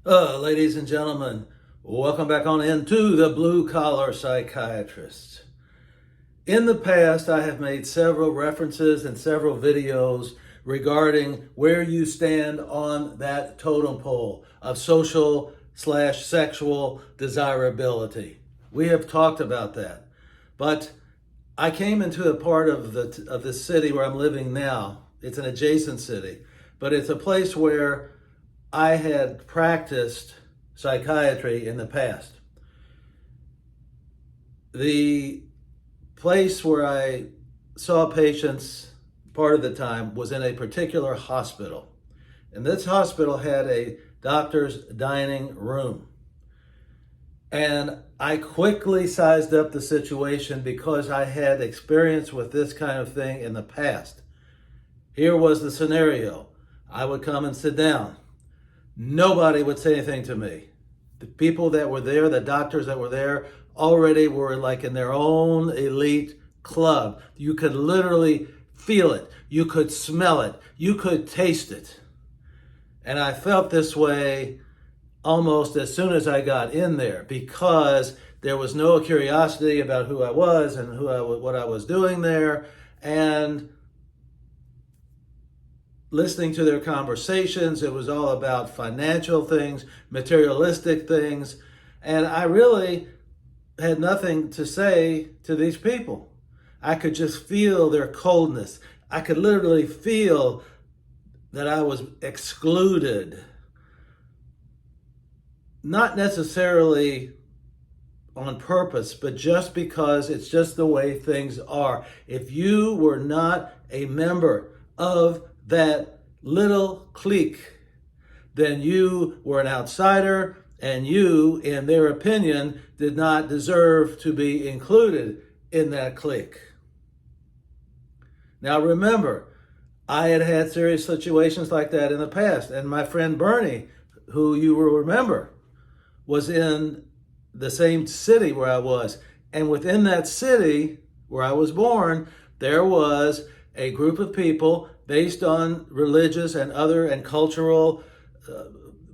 Ladies and gentlemen, welcome back on into the Blue Collar Psychiatrist. In the past, I have made several references and several videos regarding where you stand on that totem pole of social/sexual desirability. We have talked about that, but I came into a part of the city where I'm living now. It's an adjacent city, but it's a place where I had practiced psychiatry in the past. The place where I saw patients part of the time was in a particular hospital. And this hospital had a doctor's dining room. And I quickly sized up the situation because I had experience with this kind of thing in the past. Here was the scenario. I would come and sit down. Nobody would say anything to me. The people that were there, the doctors that were there, already were like in their own elite club. You could literally feel it. You could smell it. You could taste it. And I felt this way almost as soon as I got in there because there was no curiosity about who I was and what I was doing there. And listening to their conversations, it was all about financial things, materialistic things, and I really had nothing to say to these people. I could just feel their coldness. I could literally feel that I was excluded. Not necessarily on purpose, but just because it's just the way things are. If you were not a member of that little clique, then you were an outsider and you, in their opinion, did not deserve to be included in that clique. Now remember, I had had serious situations like that in the past, and my friend Bernie, who you will remember, was in the same city where I was. And within that city where I was born, there was a group of people based on religious and other and cultural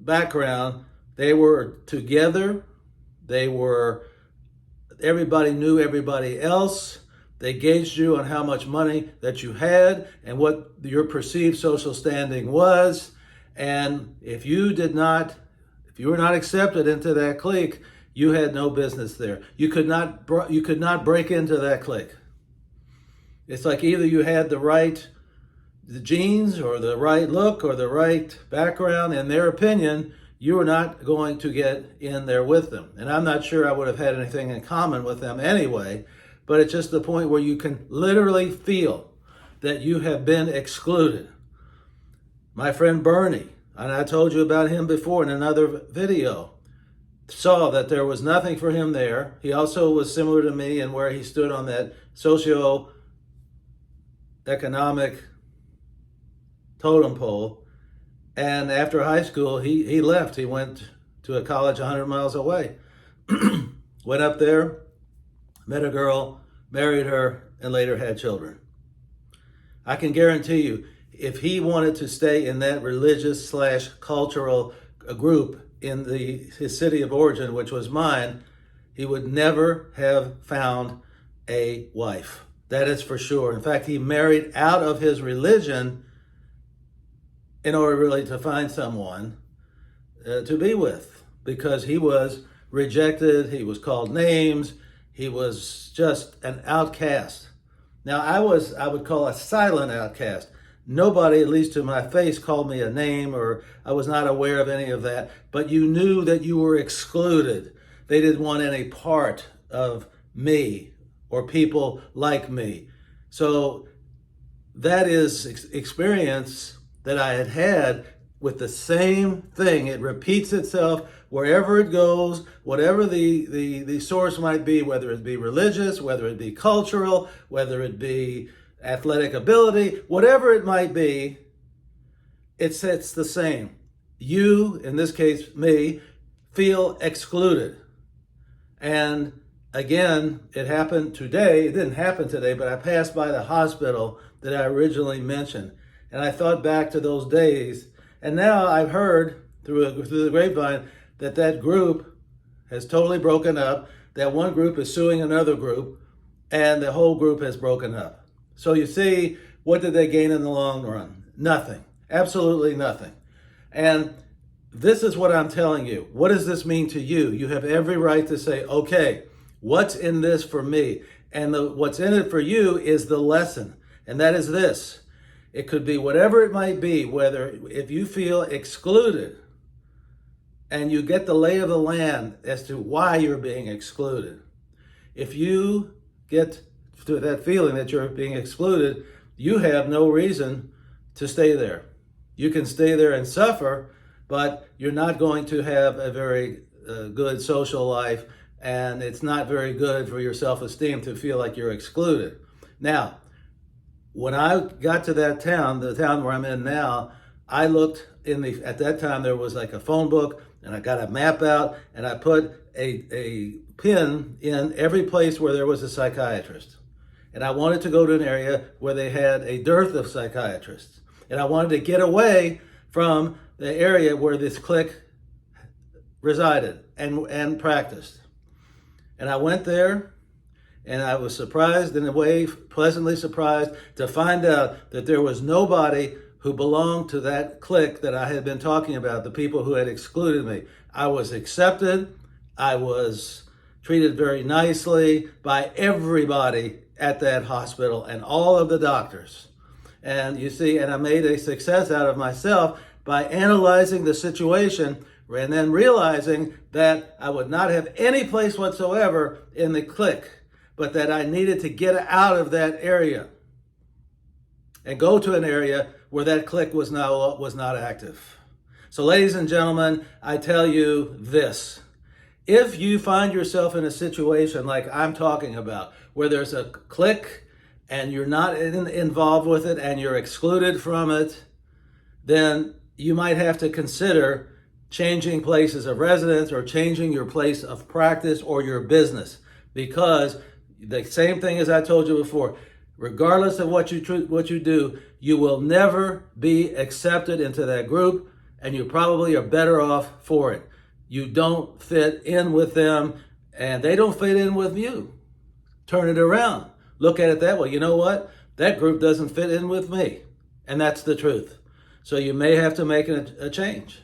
background. They were together. Everybody knew everybody else. They gauged you on how much money that you had and what your perceived social standing was. And if you were not accepted into that clique, you had no business there. You could not break into that clique. It's like either you had the genes or the right look or the right background. In their opinion, you were not going to get in there with them. And I'm not sure I would have had anything in common with them anyway, but it's just the point where you can literally feel that you have been excluded. My friend Bernie, and I told you about him before in another video, saw that there was nothing for him there. He also was similar to me in where he stood on that socio-economic totem pole. And after high school, he left. He went to a college 100 miles away. Went up there, met a girl, married her, and later had children. I can guarantee you, if he wanted to stay in that religious/cultural group in his city of origin, which was mine, he would never have found a wife. That is for sure. In fact, he married out of his religion in order really to find someone to be with, because he was rejected, he was called names, he was just an outcast. Now, I would call a silent outcast. Nobody, at least to my face, called me a name, or I was not aware of any of that, but you knew that you were excluded. They didn't want any part of me or people like me. So that is experience that I had had with the same thing. It repeats itself wherever it goes, whatever the source might be, whether it be religious, whether it be cultural, whether it be athletic ability, whatever it might be, it's the same. You, in this case, me, feel excluded. And again, it happened today. It didn't happen today, but I passed by the hospital that I originally mentioned. And I thought back to those days. And now I've heard through the grapevine that group has totally broken up, that one group is suing another group, and the whole group has broken up. So you see, what did they gain in the long run? Nothing. Absolutely nothing. And this is what I'm telling you. What does this mean to you? You have every right to say, okay, what's in this for me? And what's in it for you is the lesson. And that is this. It could be whatever it might be, whether if you feel excluded and you get the lay of the land as to why you're being excluded. If you get to that feeling that you're being excluded, you have no reason to stay there. You can stay there and suffer, but you're not going to have a very good social life, and it's not very good for your self-esteem to feel like you're excluded. Now, when I got to that town, the town where I'm in now, I looked at that time there was like a phone book, and I got a map out, and I put a pin in every place where there was a psychiatrist. And I wanted to go to an area where they had a dearth of psychiatrists. And I wanted to get away from the area where this clique resided and practiced. And I went there, and I was surprised, in a way, pleasantly surprised, to find out that there was nobody who belonged to that clique that I had been talking about, the people who had excluded me. I was accepted. I was treated very nicely by everybody at that hospital and all of the doctors. And you see, and I made a success out of myself by analyzing the situation and then realizing that I would not have any place whatsoever in the clique, but that I needed to get out of that area and go to an area where that clique was not active. So ladies and gentlemen, I tell you this. If you find yourself in a situation like I'm talking about, where there's a clique and you're not involved with it and you're excluded from it, then you might have to consider changing places of residence or changing your place of practice or your business. Because the same thing as I told you before, regardless of what you do, you will never be accepted into that group, and you probably are better off for it. You don't fit in with them, and they don't fit in with you. Turn it around. Look at it that way. You know what? That group doesn't fit in with me, and that's the truth. So you may have to make a change,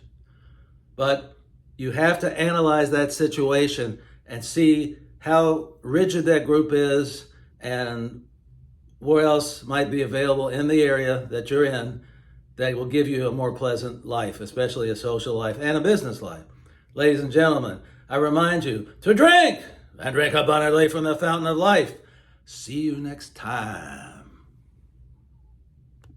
but you have to analyze that situation and see how rigid that group is and what else might be available in the area that you're in that will give you a more pleasant life, especially a social life and a business life. Ladies and gentlemen, I remind you to drink and drink abundantly from the fountain of life. See you next time.